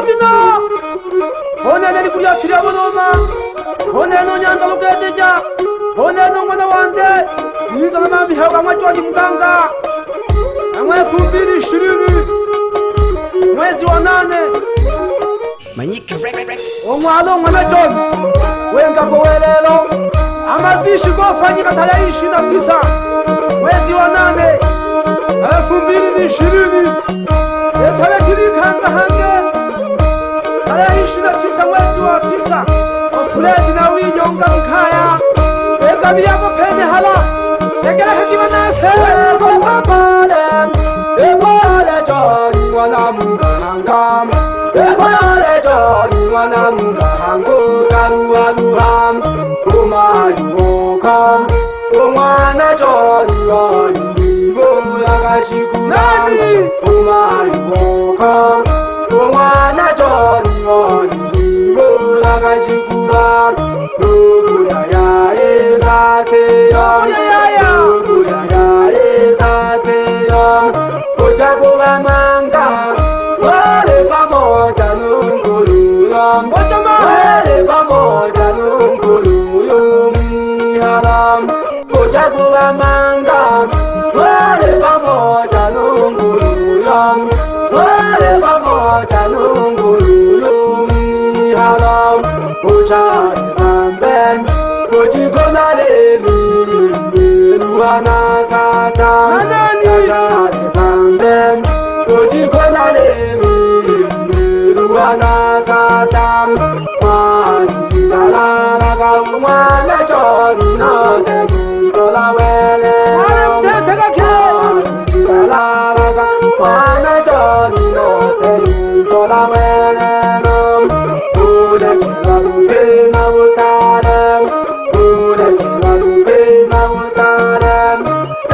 bina Hone neri kuria chira bonoma Hone no nyanda loketeja Hone no mwana wande Niza na mihaga machoni mganga Amwe 2020 mwezi wa 8 Manyika Omwalo mwana John Wenga kowelelo Amazishi kufanyika tarehe 29 mwezi wa 8 2020 Etawe kilikanza hange tarehe 29 mwezi wa 9 Ofuredi na winyonga mkaya Eka biyako pene hala Negela hakiwa nase Ebole John wana mungangam Ebole John wana mungango Garuaruham Umayukam Umwana John Wanibo Yakashikunani Umayukam Umwana John Wanibo Yakashikuram Nukuya ya ezate yom Nukuya ya ezate yom Ojago manga Wale pamoja nungulu yom Wale pamoja nungulu yom Nihalam Ojago manga Wale pamoja nungulu yom Wale pamoja nungulu yom Nihalam Ojare bambem Ojigona lebi Ruana satan Ojare bambem Ojigona lebi Ruana satan Mani dalala kaumana John no se Zola wele Mani dalala kaumana John no se Zola wele Ule kilalu pena utarem Ule kilalu pena utarem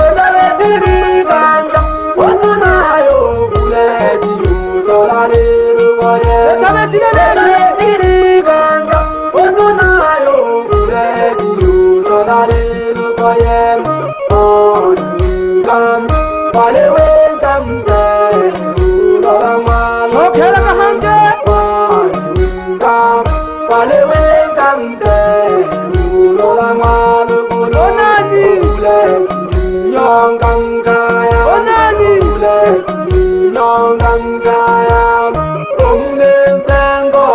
Edawe diri ganja Wazunayo ule diyo Zola liru goye Edawe diri ganja Wazunayo ule diyo Zola liru goye Oningam Wale wengam ze Ulola mwana Chokela kahanje Wale wengam ze Ulola mwana Onani Ule nyongam kaya Onani Ule nyongam kaya Umne zengo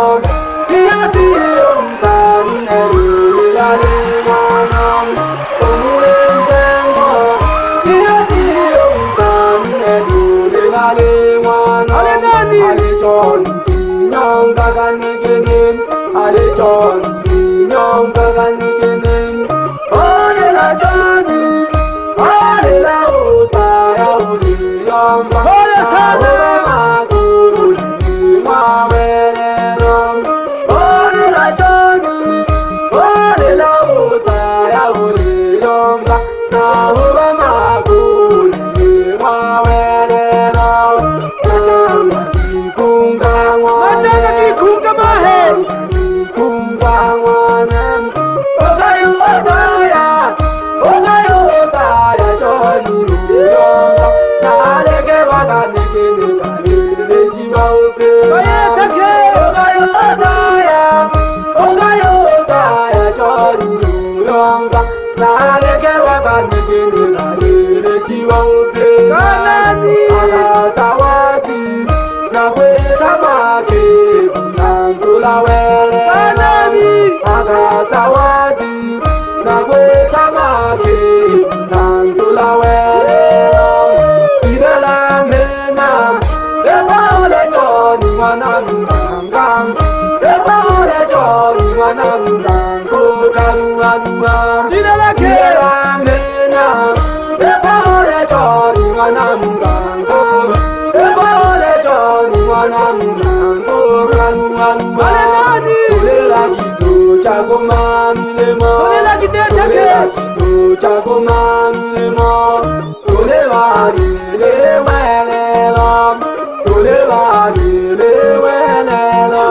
Kiyati umsane Ilali manam Umne zengo Kiyati umsane Ilali manam Ale nani Ale John Nyong bagani genim Ale John Nyong bagani genim Ole la Johnny Ole la uta ya uli yomba Ole sana maguru ni mawele rom Ole la Johnny Ole la uta ya uli yomba Na huwa maguru ni mawele rom Najama kikunga mwane Najama kikunga mahe Kikunga mwane Ogayu odaya Ogayu odaya Joni uyonga Naleke waka neke neka Rejiwa upe Bayetake Ogayu odaya Ogayu odaya Joni uyonga Naleke waka neke neka Rejiwa upe Kanani Akasawati Nakweta make Kunangula wele Kanani Akasawati Nakweta make Kunangula wele Idela mena Ewa ole John Mwana mgangam Ewa ole John Mwana mgango Karuaruwa Idela mena Ewa ole John Mwana mgango Ewa ole John Mwana mgango Karuaruwa Olela kido chago mamilemo Olela kido chago mamilemo Olewa dile welelo Olewa dile welelo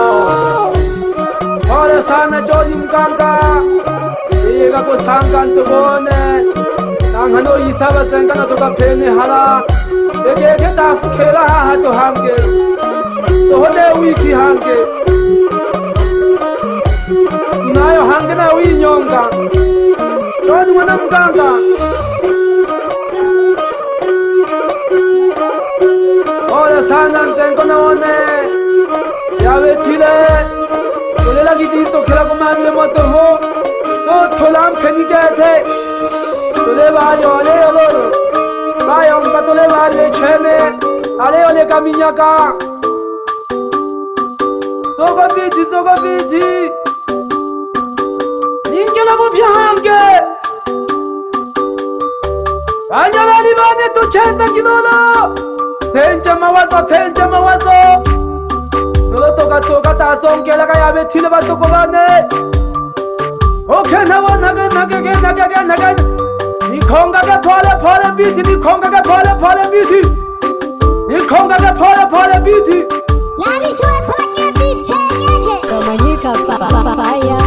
Ole sana John mganga Ega ko sangan tobone Nangano isaba sengana toka pene hala Ege ta fukela to hange To hode wiki hange tunayo hange na winyonga Joni mwana mganga Ola sana nzengo na one Yawe tile Tolela gidisto kila kumami ya moto ho No tolam peni gete Tole bari ole oloro Bayong patole bari le chene Ale ole kaminyaka Sogo biti Ninkela mupya hange Anyala libane tu cheza kinolo Tenja mawazo Nolo toka tasongela kaya betile batoko bane Okay nawa naga Nikonga ke pole biti Nikonga ke pole biti Nikonga ke pole biti Yani şuna kolanya biti yake Domanyika papaya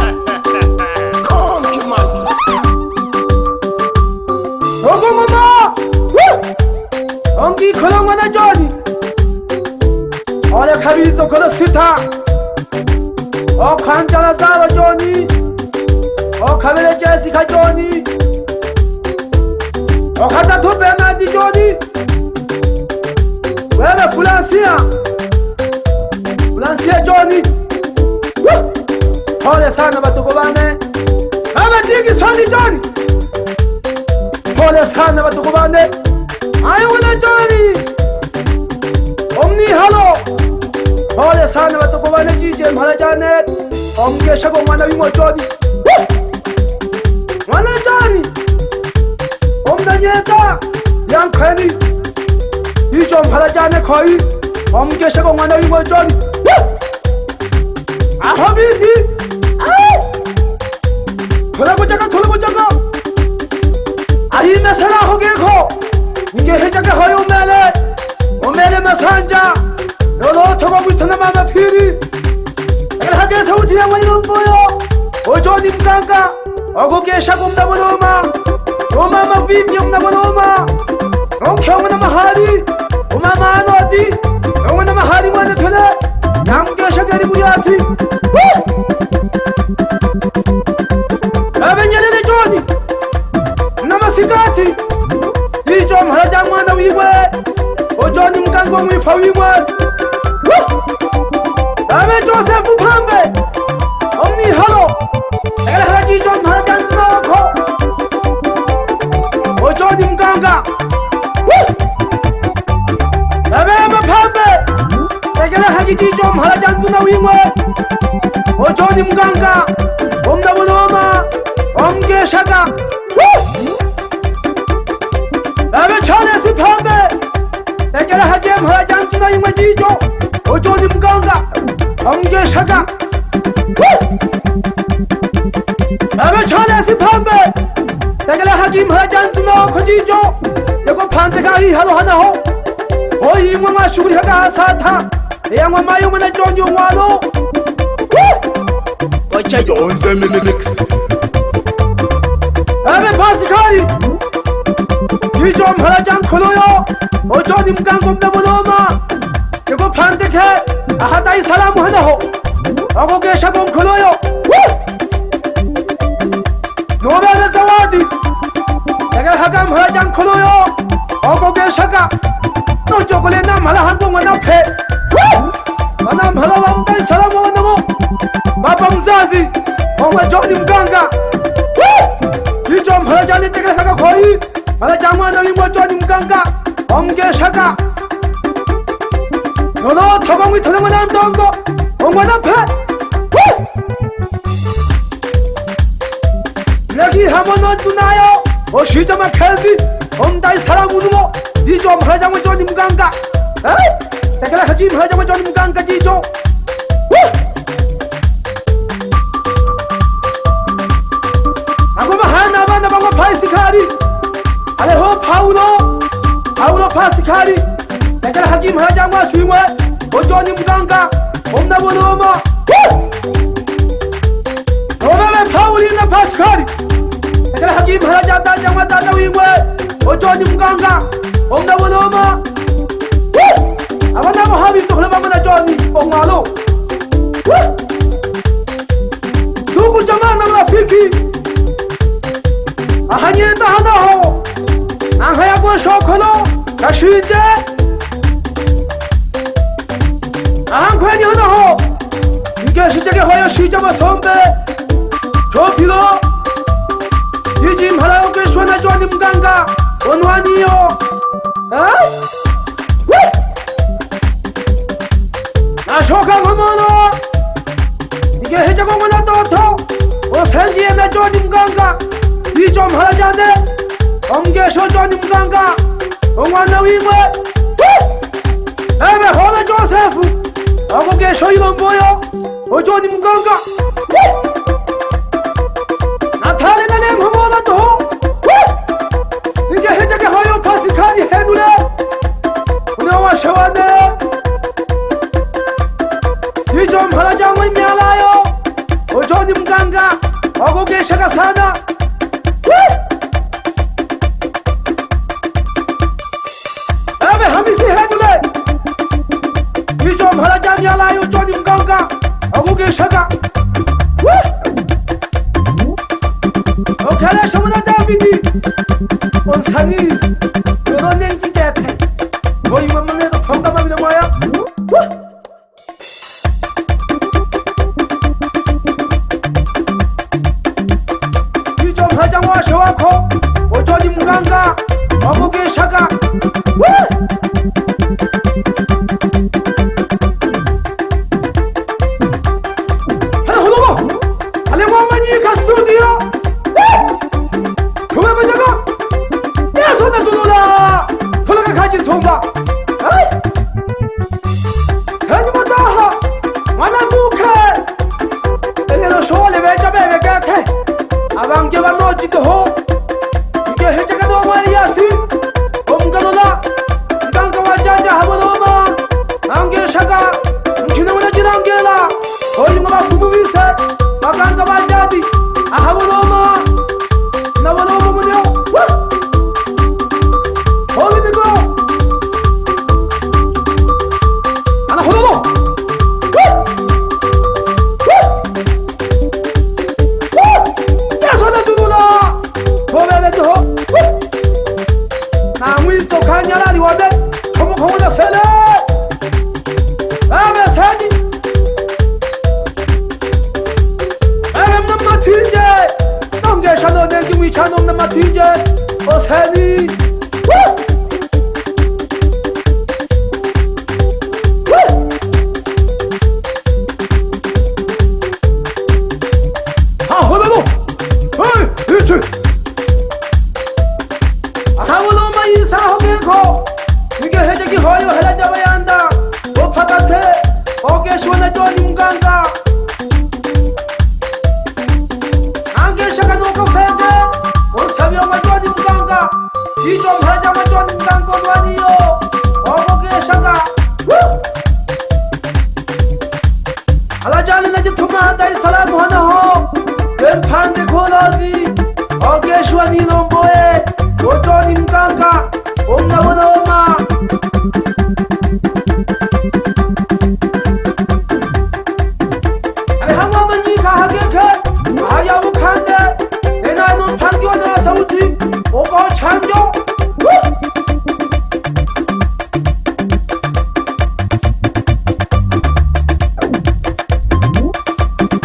Ogo mama Ongi kolong wana Joni Ole kabizo kolo sita O kwanjala zalo Joni O kabele Jessica Joni O kata tu Bernardi Joni Wewe Fulancia Joni Ole sana batuko bane Aba digi soni Joni Ole sana batuko bane Ayo wana Joni Omni halo Ole sana batuko bane jije mhala jane Omge shago mwana wimo Joni Mwana Joni Omna nyeta Yang kweni Ijo mhala jane koi Omge shago mwana wimo Joni Aho biti Tholago jaga Ahi mesala hoge kho Ninge hejaga hoyo umele masanja Nolo thogo bitana mama phiri Egel hage sauti ya wayo boyo Ojo ni mganga Ogo kesha kumna boloma Mama vipi kumna boloma Okyo mwana mahali Mama anodi Mwana mahali mwana thole Yang kesha gari buyati Abenyelele Joni Namasikati Ijo mharaja mwana wiwe Ojoni mgango mwifa wiwe Abe Joseph Pambe Omni halo Egele haraji ijo mharaja nzuna wako Ojoni mganga Abe Pambe Egele haraji ijo mharaja nzuna wiwe Ojoni mganga Omna buloma Omge shaga Abe Charles Pambe Egele hage mharaja nzuna wiwe jijo Ojoni mganga Omge shaga Abe Charles Pambe Egele hage mharaja nzuna wako jijo Yego pante kahi halo hana ho Oyi mwa shuguri haga asata Eyangwa mayo mwana Joni walo Wacha yonze mix Abe Pascali Ijo mharaja nkoloyo Ojoni mgango mnamuloma Yego pandeke Ahadai salamu hanaho Ogo gesha nkoloyo Nobele zawadi Egel haga mharaja nkoloyo Ogo gesha Nojokole na mhala hango mwana pe Wana mhala wamdai salamu wanamo Baba mzazi Owe Joni mganga Ijo mharaja nitegele kaka koi Mharaja mwana wimo Joni mganga Omge shaka Nono togongi tole mwana ndongo Omwana pe Legi hamono tunayo Oshija makezi Omdai salamu numo Ijo mharaja mwa Joni mganga Tegele haji mharaja mwa Joni mganga jijo Agoma hana abana bamwa Pascali Aleho Paulo Pascali Tegele hagi mharaja mwa simwe Ojoni mganga Omna boloma Omeme Paulina Pascali Tegele hagi mharaja danja mwa dada wimwe Ojoni mganga Omna boloma Abana mohabi tukhle bamana Joni Omwalo 자신제 안관이 하나호 이게 시작의 허여 시점과 선배 조피로 이짐 하라오게 수원의 조아님 강가 원환이요 나 쇼강 어머노 이게 해자공원아 또토 생기에 내 조아님 강가 이 좀 하자네 엉개쇼 조아님 강가 엉완나 위물 에메 호라 조세프 아무게 쇼이건 뭐요 조아님 강가 나타리나 렘 허모나 또 이게 해자게 허요 파스카니 해누래 우리와 셔왔네 이 좀 하라장은 미안해요 조아님 강가 아무게 셔가 사나 에메 하미시 해누래 이 좀 하라장 미안해요 조아님 강가 아무게 셔가 오케이 셔무나 다비디 원산이 그런 냉기 대태 뭐 이만만 해도 통감하면 뭐야 이좀 하장와 셔와코 오조님 강가 어묵의 샤가 하나 호노노 할래고만이 가스디요 도망가자가 내 손에 두노라 돌아가 가진 손봐 대니만 나하 만나 누카 에레로 쇼알레 외자베베 가테 아방개와 너지도 호 이게 해자가 너무 알이야시 엄가노라 이강가와 자자 한번 오마 안개샤가 뭉치는 지랑개라 어이구나 부부미세 아강가와 자디 한번 오마 나만 오면요 어미는 거 하나 호로로 내 손에 두노라 보면은 나무 있어 간야라니 와면 초목하고자 세네 아메 사진 아메 남마 튀제 넌게 샤너 내기 위차 놈 남마 튀제 세니 호로로 어이 이치 하울로마 이사하게고 이게 해적이 허요 해라 잡아야 한다 오파같아 어깨 시원해 조아님 강가 안개샤가 놓고 패게 오사명만 조아님 강가 이 좀 하자만 조아님 강고도 아니요 어깨샤가 알라자는 아직 토마한다 이 사람 하나호 왼판대 고라지 어깨 시원이 넘보에 오조님 강가 옴나보다 엄마 아니 한번만 니가 하게게 아야우 칸데 내 나이는 판기와 나서 우지 오고 참조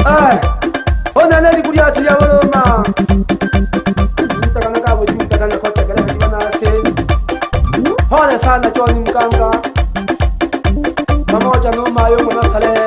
아이 오나나리 부리야 지야원 엄마 인사가나 가보 중가가나 걷다가나 하지마 나세 허네 살나 조님 강가 마모자 노 마요 모나 살에